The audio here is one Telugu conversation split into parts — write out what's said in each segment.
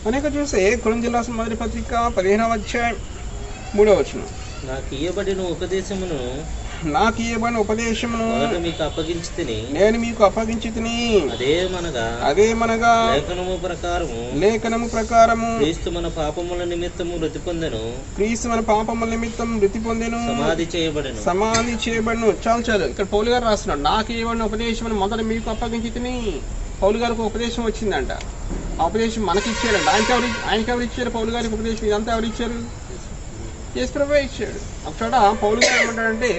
అనేక చూస్తే కొరింథీయులకు రాసిన మొదటి పత్రిక 15వ అధ్యాయం 3వ వచనం. నాకు ఇయ్యబడిన ఉపదేశమును మొదట మీకు అప్పగించితిని, నేను మీకు అప్పగించితిని. అదేమనగా లేఖనము ప్రకారము క్రీస్తు మన పాపముల నిమిత్తము మృతి పొందెను, సమాధి చేయబడను. చాలు ఇక్కడ పౌలు గారు రాస్తున్నాడు, నాకు ఇవ్వబడిన ఉపదేశం మొదట మీకు అప్పగించితిని. పౌలు గారికి ఉపదేశం వచ్చిందంట. ఆ ఉపదేశం మనకి ఇచ్చారంట. ఆయనకి ఎవరు ఇచ్చారు? పౌలు గారికి ఉపదేశం ఇదంతా ఎవరు ఇచ్చారు? యేసుప్రభువే ఇచ్చాడు. ఒకచోట పౌలు గారు ఏమంటాడంటే,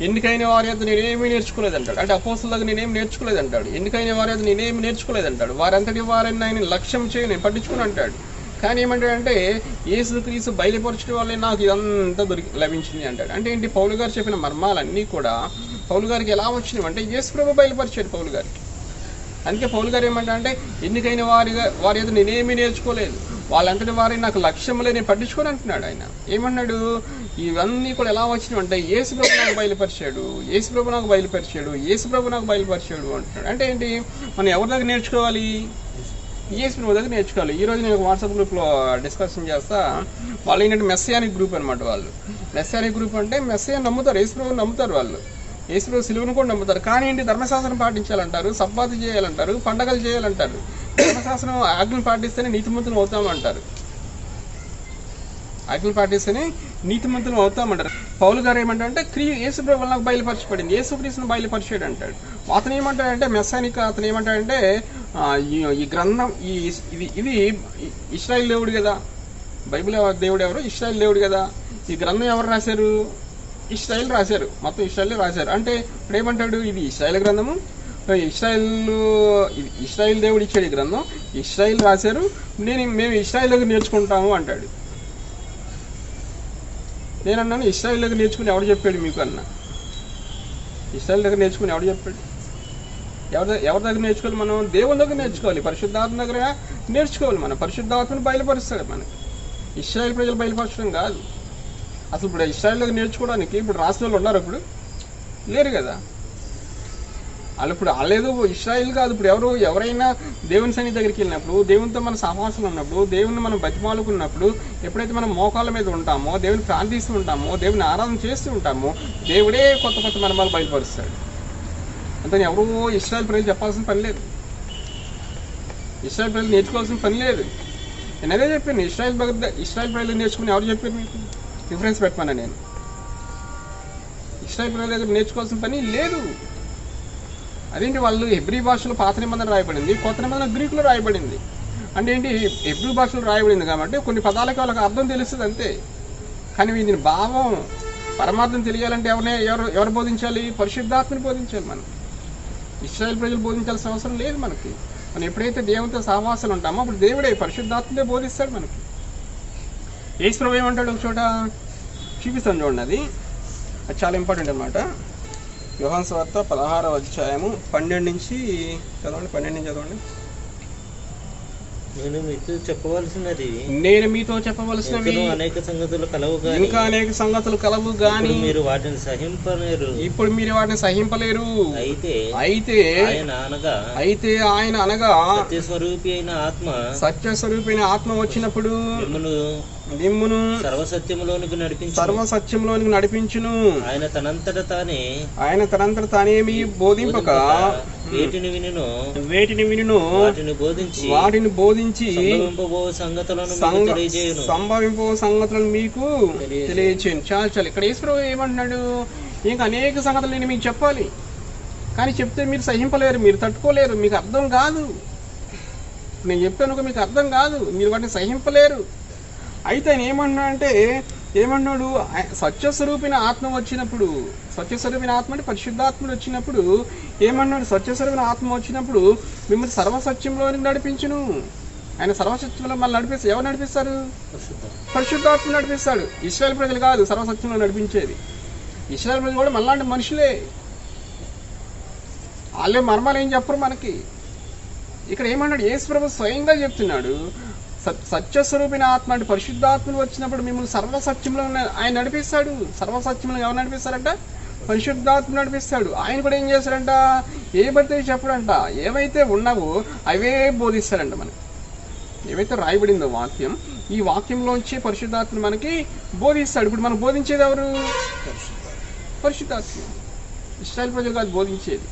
ఎన్నికైన వారి వద్ద నేనేమీ నేర్చుకోలేదంటాడు. అంటే అపోస్తలులకు నేనేమి నేర్చుకోలేదంటాడు. ఎన్నికైన వారి వద్ద నేనేమి నేర్చుకోలేదంటాడు. వారంతటి వారిని ఆయన లక్ష్యం చేయి, నేను పట్టించుకుని అంటాడు. కానీ ఏమంటాడంటే, యేసుక్రీస్తు బయలుపరచడం వల్లే నాకు ఇదంతా లభించింది అంటాడు. అంటే ఏంటి? పౌలు గారు చెప్పిన మర్మాలన్నీ కూడా పౌలు గారికి ఎలా వచ్చినాయి అంటే యేసుప్రభు బయలుపరిచాడు పౌలు గారికి. అందుకే పౌలు గారు ఏమంటాడంటే, ఎన్నికైన వారి వద్ద నేనేమీ నేర్చుకోలేదు, వాళ్ళంతటి వారిని నాకు లక్ష్యంలో నేను పట్టించుకొని అంటున్నాడు. ఆయన ఏమన్నాడు? ఇవన్నీ కూడా ఎలా వచ్చినాయి అంటే యేసుప్రభు నాకు బయలుపరిచాడు అంటున్నాడు. అంటే ఏంటి? మనం ఎవరి దగ్గర నేర్చుకోవాలి? యేసుప్రభు దగ్గర నేర్చుకోవాలి. ఈరోజు నేను వాట్సాప్ గ్రూప్లో డిస్కషన్ చేస్తా. వాళ్ళు ఏంటంటే మెస్సియానిక్ గ్రూప్ అనమాట. వాళ్ళు మెస్సియానిక్ గ్రూప్ అంటే మెస్సియా నమ్ముతారు, యేసుప్రభుని నమ్ముతారు. వాళ్ళు యేసుప్రభు సిలువను కూడా నమ్ముతారు. కానీ ఏంటి? ధర్మశాస్త్రం పాటించాలంటారు, సబ్బాతు చేయాలంటారు, పండగలు చేయాలంటారు. ధర్మశాస్త్రం ఆజ్ఞలు పాటిస్తేనే నీతిమంతులు అవుతామంటారు. ఆజ్ఞలు పాటిస్తేనే నీతిమంతులు అవుతామంటారు. పౌలు గారు ఏమంటారంటే, యేసుప్రభు నాకు బయలుపరచబడింది, యేసుక్రీస్తును బయలుపరిచాడు అంటాడు. అతను ఏమంటాడంటే, మెస్సానిక్ అతను ఏమంటాడంటే, ఈ గ్రంథం ఇది ఇశ్రాయేల్ దేవుడు కదా, బైబిల్ దేవుడు ఎవరు? ఇశ్రాయేల్ దేవుడు కదా. ఈ గ్రంథం ఎవరు రాశారు? ఇశ్రాయేల్ రాశారు, మొత్తం ఇశ్రాయేల్ రాశారు. అంటే ఇప్పుడు ఏమంటాడు? ఇది ఇశ్రాయేల్ గ్రంథము, ఇశ్రాయేల్ దేవుడు ఇచ్చాడు ఈ గ్రంథం, ఇశ్రాయేల్ రాశారు, మేము ఇశ్రాయేల్ దగ్గర నేర్చుకుంటాము అంటాడు. నేనన్నాను, ఇశ్రాయేల్ దగ్గర నేర్చుకుని ఎవడు చెప్పాడు మీకు అన్నా? ఇశ్రాయేల్ దగ్గర నేర్చుకుని ఎవడు చెప్పాడు? ఎవరి దగ్గర నేర్చుకోవాలి? మనం దేవుని దగ్గర నేర్చుకోవాలి, పరిశుద్ధాత్మ దగ్గర నేర్చుకోవాలి. మనం పరిశుద్ధాత్మను బయలుపరుస్తాడు మనకి. ఇశ్రాయేల్ ప్రజలు బయలుపరచడం కాదు. అసలు ఇప్పుడు ఇశ్రాయేల్ దగ్గర నేర్చుకోవడానికి ఇప్పుడు రాసిన వాళ్ళు ఉన్నారు? ఇప్పుడు లేరు కదా. వాళ్ళేదో ఇశ్రాయేల్ కాదు. ఇప్పుడు ఎవరైనా దేవుని సన్నిధి దగ్గరికి వెళ్ళినప్పుడు, దేవునితో మన సహవాసం ఉన్నప్పుడు, దేవుని మనం బతిమాలుకున్నప్పుడు, ఎప్పుడైతే మనం మోకాళ్ళ మీద ఉంటామో, దేవుని ప్రార్థిస్తూ ఉంటామో, దేవుని ఆరాధన చేస్తూ ఉంటామో, దేవుడే కొత్త కొత్త మర్మాలు బయలుపరుస్తాడు. అంతే. ఎవరో ఇశ్రాయేల్ ప్రజలు చెప్పాల్సిన పని లేదు, ఇశ్రాయేల్ ప్రజలు నేర్చుకోవాల్సిన పని లేదు. నేను అదే చెప్పాను, ఇశ్రాయేల్ ప్రజలు నేర్చుకుని ఎవరు చెప్పారు మీకు? రిఫరెన్స్ పెట్టమన్నా నేను. ఇశ్రాయేల్ ప్రజల దగ్గర నేర్చుకోవాల్సిన పని లేదు. అదేంటి? వాళ్ళు హెబ్రీ భాషలో పాత నిబంధన రాయబడింది, కొత్త నిబంధన గ్రీకులో రాయబడింది. అంటే ఏంటి? హెబ్రీ భాషలో రాయబడింది కాబట్టి కొన్ని పదాలకి వాళ్ళకి అర్థం తెలుస్తుంది అంతే. కానీ దీని భావం, పరమార్థం తెలియాలంటే ఎవరు బోధించాలి? పరిశుద్ధాత్మని బోధించాలి. మనం ఇశ్రాయేల్ ప్రజలు బోధించాల్సిన అవసరం లేదు మనకి. మనం ఎప్పుడైతే దేవునితో సహవాసాలు ఉంటామో అప్పుడు దేవుడే పరిశుద్ధాత్మనే బోధిస్తాడు మనకి. యేసుప్రభు ఏమంటాడు? ఒక చోట చూపిస్తాను చూడండి, అది చాలా ఇంపార్టెంట్ అనమాట. యోహాను సువార్త 16వ అధ్యాయము 12 నుంచి చదవండి. నేను మీతో చెప్పవలసినవి అనేక సంగతులు కలవు గాని మీరు వాటిని సహింపలేరు. ఇప్పుడు మీరు వాటిని సహింపలేరు. అయితే ఆయన అనగా సత్యస్వరూపి అయిన ఆత్మ వచ్చినప్పుడు మిమ్మును సర్వసత్యములోనికి నడిపించును. ఆయన తనంతట తానే మీ బోధింపక వేటిని వినును వాటిని బోధించి సంభవింపబో సంగతులను మీకు తెలియచేయను. చాలు. ఇక్కడ యేసుప్రభు ఏమంటున్నాడు? ఇంకా అనేక సంగతులు నేను మీకు చెప్పాలి, కానీ చెప్తే మీరు సహింపలేరు, మీరు తట్టుకోలేరు, మీకు అర్థం కాదు. నేను చెప్పాను మీకు అర్థం కాదు, మీరు వాటిని సహింపలేరు. అయితే ఆయన ఏమన్నాడు? సత్యస్వరూపిన ఆత్మ వచ్చినప్పుడు, సత్యస్వరూపిన ఆత్మ అంటే పరిశుద్ధాత్ముడు వచ్చినప్పుడు ఏమన్నాడు? సత్యస్వరూపిన ఆత్మ వచ్చినప్పుడు మిమ్మల్ని సర్వసత్యంలోనికి నడిపించును. ఆయన సర్వసత్యంలో మళ్ళీ నడిపిస్తారు. ఎవరు నడిపిస్తారు? పరిశుద్ధాత్మ నడిపిస్తాడు. ఇశ్రాయేల్ ప్రజలు కాదు సర్వసత్యంలో నడిపించేది. ఇశ్రాయేల్ ప్రజలు కూడా మళ్ళాంటి మనుషులే. వాళ్ళే మర్మాలు ఏం చెప్పరు మనకి. ఇక్కడ ఏమన్నాడు? యేసుప్రభు స్వయంగా చెప్తున్నాడు, సత్యస్వరూపిన ఆత్మ అంటే పరిశుద్ధాత్మలు వచ్చినప్పుడు మిమ్మల్ని సర్వసత్యంలో ఆయన నడిపిస్తాడు. సర్వసత్యంలో ఎవరు నడిపిస్తారంట? పరిశుద్ధాత్మ నడిపిస్తాడు. ఆయన కూడా ఏం చేస్తాడంట? ఏ బడితే చెప్పడంట, ఏవైతే ఉన్నావో అవే బోధిస్తాడంట మనకి. ఏవైతే రాయబడిందో వాక్యం, ఈ వాక్యంలోంచి పరిశుద్ధాత్మ మనకి బోధిస్తాడు. ఇప్పుడు మనం బోధించేది ఎవరు? పరిశుద్ధాత్మ. ఇశ్రాయేల్ ప్రజలు కాదు బోధించేది.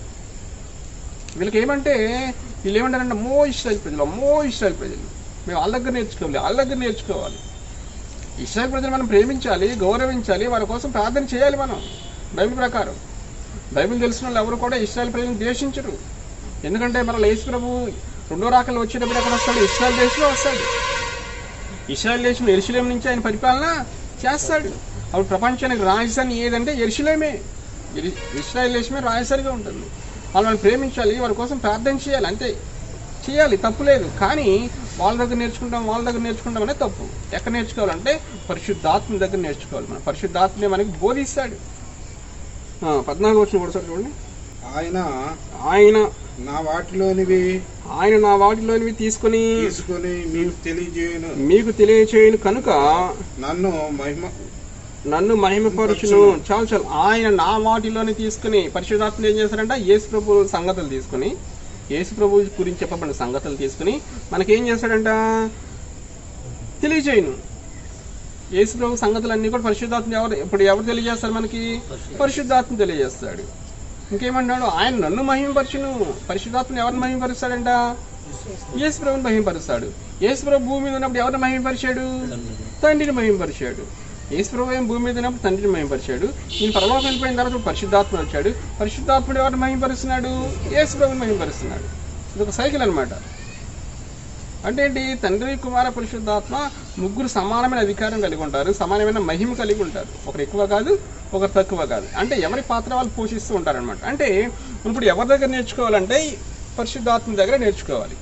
వీళ్ళకి ఏమంటే వీళ్ళు ఏమంటారంటే ఇశ్రాయేల్ ప్రజలు మేము వాళ్ళ దగ్గర నేర్చుకోవాలి. ఇశ్రాయేల్ ప్రజలు మనం ప్రేమించాలి, గౌరవించాలి, వారి కోసం ప్రార్థన చేయాలి. మనం బైబిల్ ప్రకారం, బైబిల్ తెలిసిన వాళ్ళు ఎవరు కూడా ఇశ్రాయేల్ ప్రజలను ద్వేషించరు. ఎందుకంటే మన యేసు ప్రభు రెండో రాకలు వచ్చేటప్పుడు ఎక్కడ వస్తాడు? ఇశ్రాయేల్ దేశంలో వస్తాడు. ఇశ్రాయేల్ దేశం యెరూషలేము నుంచి ఆయన పరిపాలన చేస్తాడు. అప్పుడు ప్రపంచానికి రాజధాని ఏదంటే యెరూషలేమే. ఇశ్రాయేల్ దేశమే రాజధానిగా ఉంటుంది. వాళ్ళని ప్రేమించాలి, వారి కోసం ప్రార్థన చేయాలి, అంతే చేయాలి, తప్పు లేదు. కానీ వాళ్ళ దగ్గర నేర్చుకుంటాం అనేది తప్పు. ఎక్కడ నేర్చుకోవాలంటే పరిశుద్ధాత్మ దగ్గర నేర్చుకోవాలి. మనం పరిశుద్ధాత్మే మనకి బోధిస్తాడు. 14 వచనం కూడా చూడండి. ఆయన నా వాటిలోనివి తీసుకొని మీకు తెలియచేయను కనుక నన్ను మహిమపరచును. చాలు. ఆయన నా వాటిలోని తీసుకుని, పరిశుద్ధాత్మ ఏం చేస్తారంట? యేసు ప్రభు సంగతులు తీసుకుని, యేసు ప్రభు గురించి చెప్పబడిన సంగతులు తీసుకుని మనకేం చేస్తాడంట? తెలియజేయను. యేసు ప్రభు సంగతులన్నీ కూడా పరిశుద్ధాత్మ ఎవరు తెలియజేస్తారు మనకి? పరిశుద్ధాత్మ తెలియజేస్తాడు. ఇంకేమంటాడు? ఆయన నన్ను మహిమపరచును. పరిశుద్ధాత్మ ఎవరిని మహిమపరుస్తాడంట? యేసు ప్రభుని మహిమపరుస్తాడు. యేసు ప్రభు భూమి మీద ఉన్నప్పుడు ఎవరిని మహిమపరిచాడు? తండ్రిని మహిమపరిచాడు. యేసు ప్రభు ఏం భూమి మీద ఉన్నప్పుడు తండ్రిని మహిమపరిచాడు. ఈయన పరలోకం వెళ్ళిపోయిన తర్వాత పరిశుద్ధాత్మ వచ్చాడు. పరిశుద్ధాత్ముడు ఎవరిని మహిమపరుస్తున్నాడు? యేసు ప్రభుని మహిమపరుస్తున్నాడు. ఇది ఒక సైకిల్ అనమాట. అంటే ఏంటి? తండ్రి, కుమార, పరిశుద్ధాత్మ ముగ్గురు సమానమైన అధికారం కలిగి ఉంటారు, సమానమైన మహిమ కలిగి ఉంటారు. ఒకరు ఎక్కువ కాదు, ఒకరు తక్కువ కాదు. అంటే ఎవరి పాత్ర వాళ్ళు పోషిస్తూ ఉంటారనమాట. అంటే ఇప్పుడు ఎవరి దగ్గర నేర్చుకోవాలంటే పరిశుద్ధాత్మ దగ్గర నేర్చుకోవాలి.